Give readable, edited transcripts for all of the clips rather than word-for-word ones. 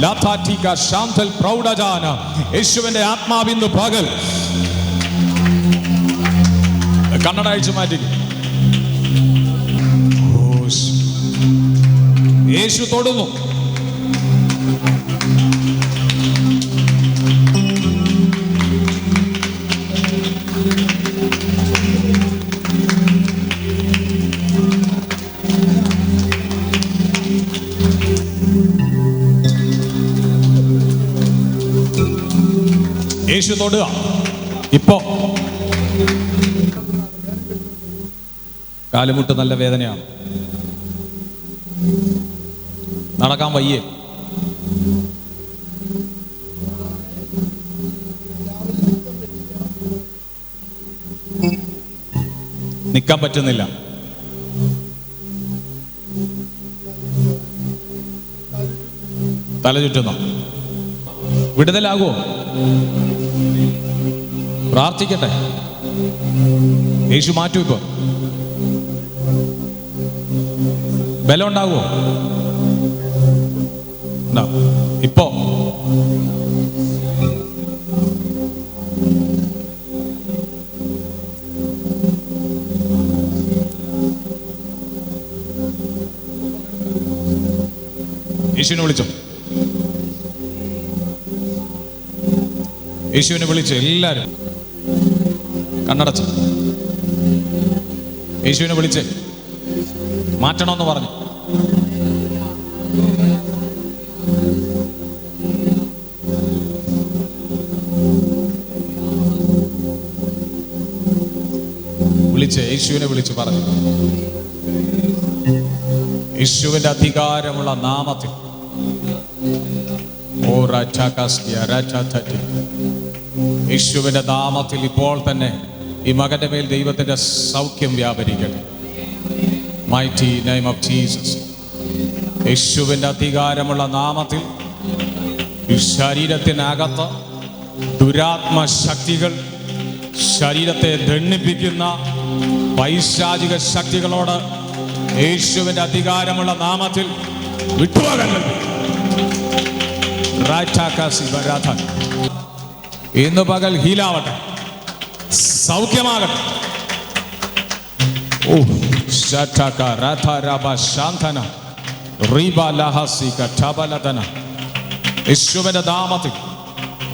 ലതാറ്റിക ശാന്തൽ പ്രൗഢജാന. യേശുവിന്റെ ആത്മാവിന്ന് പകൽ കണ്ണട അഴിച്ചു മാറ്റി. യേശു തൊടുന്നു. യേശു തൊടുക. ഇപ്പോ കാലുമുട്ട് നല്ല വേദനയാണ്, നടക്കാൻ വയ്യേ. നിൽക്കാൻ പറ്റുന്നില്ല. തല ചുറ്റുന്നു. വിടുതലാകുമോ? പ്രാർത്ഥിക്കട്ടെ. യേശു മാറ്റൂ. ഇപ്പൊ ബലം ഉണ്ടാകുമോ? ഇപ്പോ യേശുവിനെ വിളിച്ചോ? യേശുവിനെ വിളിച്ചു. എല്ലാവരും കണ്ണടച്ചു. യേശുവിനെ വിളിച്ച് മാറ്റണമെന്ന് പറഞ്ഞു. യേശുവിനെ വിളിച്ചു പറഞ്ഞു. യേശുവിന്റെ അധികാരമുള്ള നാമത്തിൽ യേശുവിന്റെ നാമത്തിൽ ഇപ്പോൾ തന്നെ ഈ മകന്റെ മേൽ ദൈവത്തിന്റെ സൗഖ്യം വ്യാപരിക്കട്ടെ. Mighty name of Jesus. യേശുവിന്റെ അധികാരമുള്ള നാമത്തിൽ ഈ ശരീരത്തിനകത്ത് ദുരാത്മ ശക്തികൾ, ശരീരത്തെ ദണ്ഡിപ്പിക്കുന്ന പൈശാചിക ശക്തികളോട് യേശുവിന്റെ അധികാരമുള്ള നാമത്തിൽ വിട്ടുപോകരുത്. ഇന്ന് പകൽ ഹീലാവട്ടെ, സൗഖ്യമാകട്ടെ. യേശുവിന്റെ നാമത്തിൽ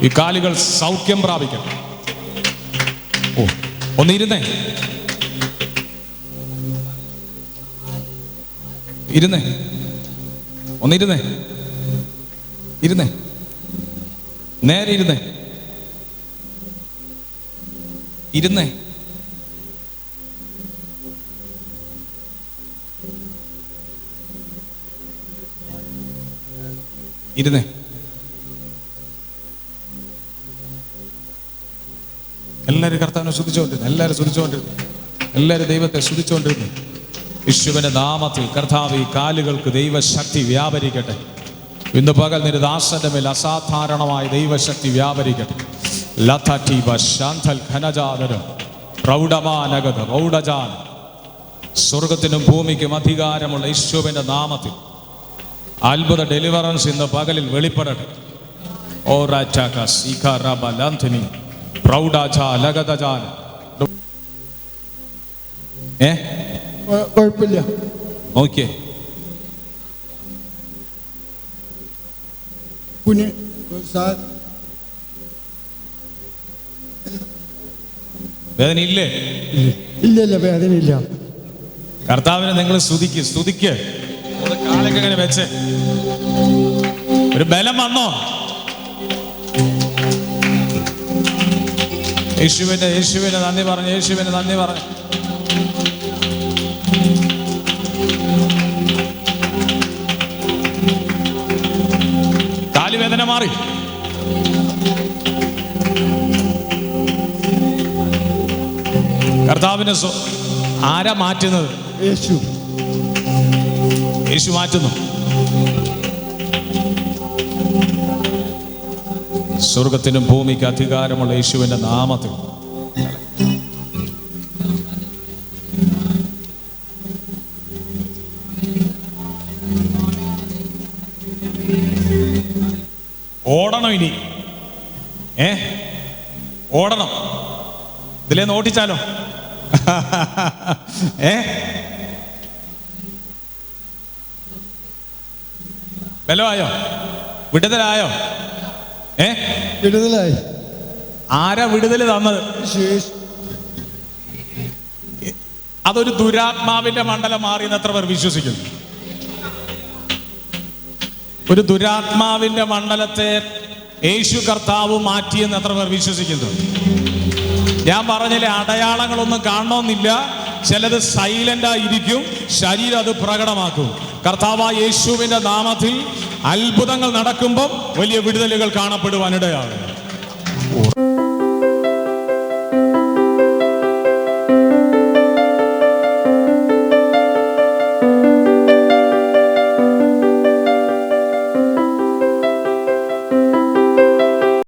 ഈ കാലുകൾ സൗഖ്യം പ്രാപിക്കട്ടെ. ഒന്നിരുന്നേ, ഇരുന്നേ, ഒന്നിരുന്നേ, ഇരുന്നേ, നേരെ ഇരുന്നേ, ഇരുന്നേ. ഇരുന്നേ. എല്ലാവരും കർത്താവിനെ സ്തുതിച്ചുകൊണ്ടിരുന്നു. എല്ലാവരും സ്തുതിച്ചുകൊണ്ടിരുന്നു. എല്ലാവരും ദൈവത്തെ സ്തുതിച്ചുകൊണ്ടിരുന്നു. യേശുവിന്റെ നാമത്തിൽ കർത്താവ് ഈ കാലുകൾക്ക് ദൈവശക്തി വ്യാപരിക്കട്ടെ. ഇന്ന് പകൽ നിന്റെ ദാസന്റെ മേൽ അസാധാരണമായ ദൈവശക്തി വ്യാപരിക്കട്ടെ. ലതീബ ശാന്തൽ ഘനജാതര പ്രൗഢമാനഗത പ്രൗഢജാന. സ്വർഗത്തിനും ഭൂമിക്കും അധികാരമുള്ള യേശുവിന്റെ നാമത്തിൽ അത്ഭുത ഡെലിവറൻസ് ഇന്ന് പകലിൽ വെളിപ്പെടട്ടെ. കുഴപ്പമില്ല, നോക്കിയേ. വേദനയില്ലേ? ഇല്ലല്ല, വേദനയില്ല. കർത്താവിനെ നിങ്ങൾ സ്തുതിക്ക്. കാലൊക്കെ ഇങ്ങനെ വെച്ച് ഒരു ബലം വന്നോ? യേശുവിനെ നന്ദി പറഞ്ഞു. യേശുവിനെ നന്ദി പറഞ്ഞു. കാലുവേദന മാറി. കർത്താവിനെ ആരാ മാറ്റുന്നത്? യേശു മാറ്റുന്നു. സ്വർഗത്തിനും ഭൂമിക്ക് അധികാരമുള്ള യേശുവിന്റെ നാമത്തിൽ ഇനി. ഓടണം. ഇതിലേന്ന് ഓട്ടിച്ചാലോ? ബലമായോ? വിടുതലായോ? വിടുതലായി. ആരാ വിടുതൽ തന്നത്? അതൊരു ദുരാത്മാവിന്റെ മണ്ഡലം മാറിയെന്ന് എത്ര പേർ വിശ്വസിക്കുന്നു? ഒരു ദുരാത്മാവിന്റെ മണ്ഡലത്തെ യേശു കർത്താവ് മാറ്റിയെന്ന് എത്ര പേർ വിശ്വസിക്കുന്നു? ഞാൻ പറഞ്ഞില്ലേ, അടയാളങ്ങളൊന്നും കാണണമെന്നില്ല. ചിലത് സൈലന്റ് ആയിരിക്കും, ശരീരം അത് പ്രകടമാക്കും. കർത്താവായ യേശുവിന്റെ നാമത്തിൽ അത്ഭുതങ്ങൾ നടക്കുമ്പോൾ വലിയ വിടുതലുകൾ കാണപ്പെടുവാനിടയാണ്.